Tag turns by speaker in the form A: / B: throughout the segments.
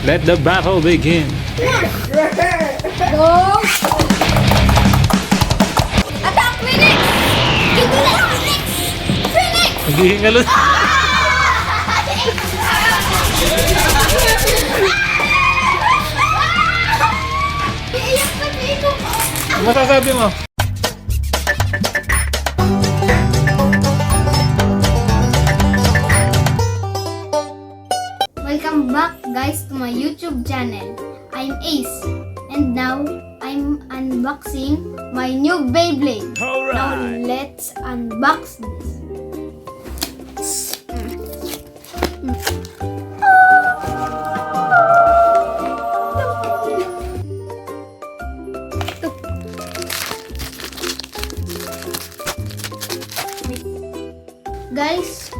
A: Let the battle begin.
B: Go! Attack Phoenix! Give me that Phoenix! Phoenix!
A: Naghihingalo.
B: Iiyak pa dito!
A: Ano masasabi mo?
B: Welcome back guys to my YouTube channel. I'm Ace and now I'm unboxing my new Beyblade. Now let's unbox this. Guys,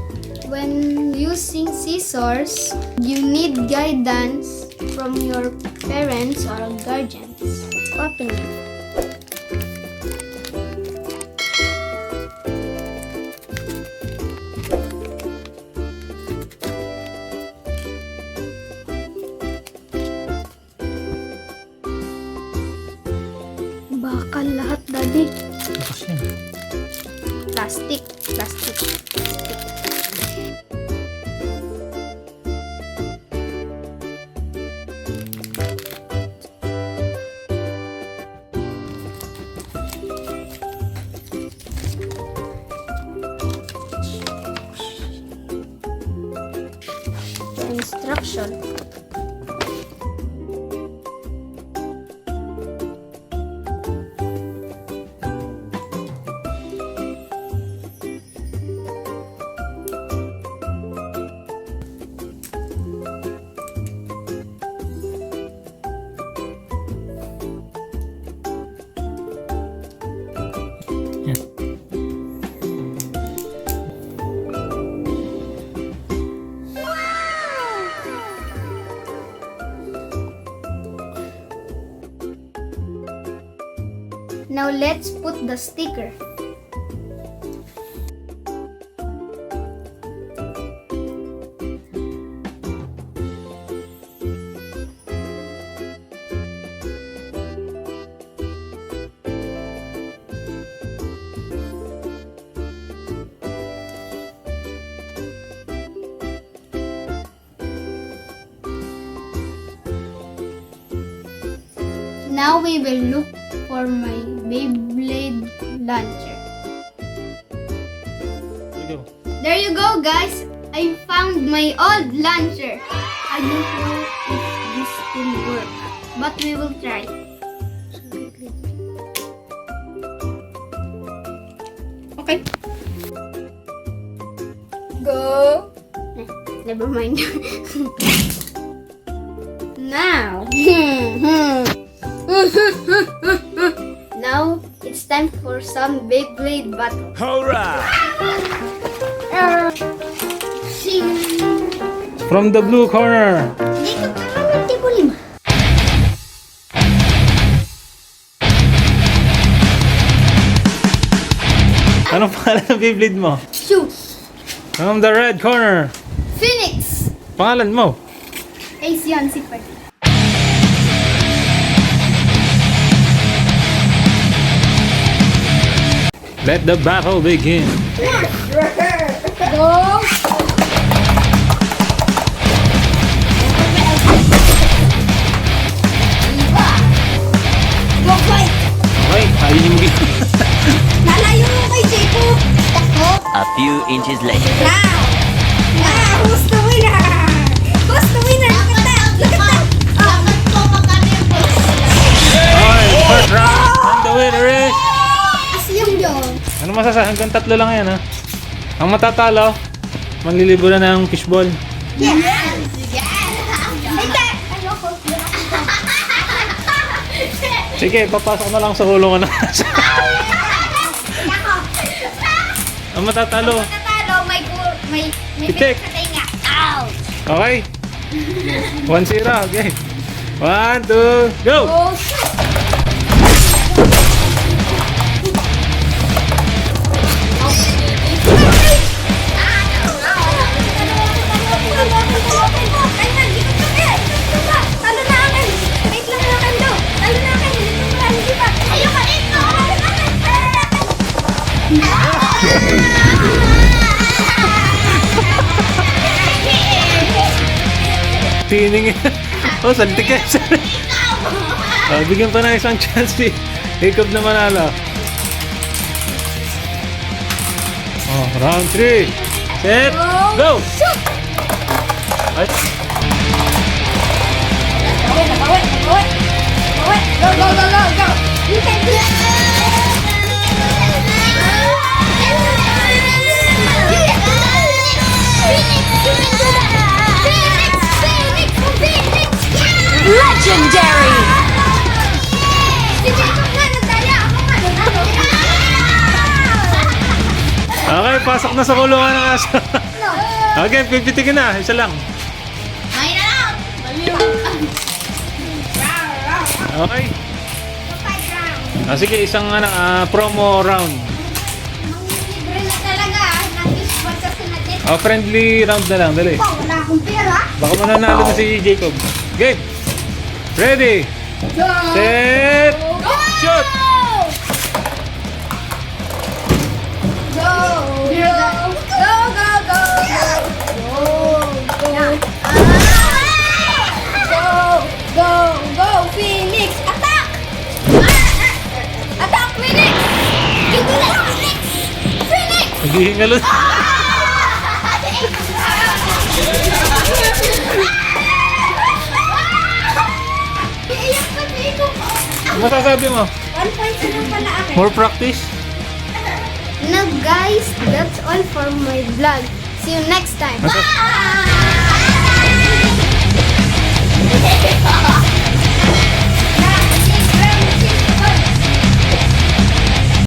B: when using scissors, you need guidance from your parents or guardians. Open it. Bakal lahat, Daddy.
A: Bukas yan.
B: Plastic. The instruction. Now let's put the sticker. Now we will look for my Beyblade launcher.
A: Go.
B: There you go, guys. I found my old launcher. I don't know if this will work, but we will try. Okay. Go. Never mind. Now. Now it's time for some Beyblade battle.
A: Alright! From the blue corner.
B: Dito ka naman, tipo lima.
A: Anong pangalan ng Beyblade mo?
B: Shoes.
A: From the red corner.
B: Phoenix.
A: Pangalan mo?
B: Ace yan si Perdido.
A: Let the battle begin.
B: Go. Go fight.
A: Okay, ayun yung
B: Nalayo mo kay Jeko. Takbo.
C: A few inches later.
B: Now. Who's the winner? Who's the winner? Look at that. Look at that. Dapat ko magkano yung
A: Okay, first round. And the winner is...
B: Asyong yun.
A: Ano masasabi? Hanggang 3 lang yan, ha? Ang matatalo, manliliburan ng fishball.
B: Yes. Hindi. Ayoko.
A: Sige, papasok na lang sa kulungan na. Ang matatalo.
B: Tatalo, may
A: Pitik.
B: sa tenga. Ouch.
A: Okay. 1-0. Okay. 1, 2, go!
B: Oh, shit.
A: tining. Oh, saltik ka. Bigyan pa ng isang chance si Jacob na manalo. Oh, round 3. Set, go!
B: Shoot!
A: Ay,
B: Go, go, go, go, go! You can do it!
C: Legendary!
A: okay, pasok na sa kulungan ng aso. Okay, pipitikin na. Isa lang. Okay. Sige, isang promo round. Friendly round na lang. Dali.
B: Wala akong pera.
A: Baka mananalo na si Jacob. Game. Ready.
B: Go!
A: Set. Shoot.
B: Go! Go! Go! Go! Go! Go! Go! Go! Phoenix! Attack! Attack, Phoenix! Give me that, Phoenix! Phoenix!
A: Naghihingalo.
B: Iiyak ka, Jacob.
A: Ano masasabi mo?
B: 1 point lang pala akin.
A: More practice?
B: Now guys, that's all for my vlog. See you next time.
A: Masas-
B: Bye!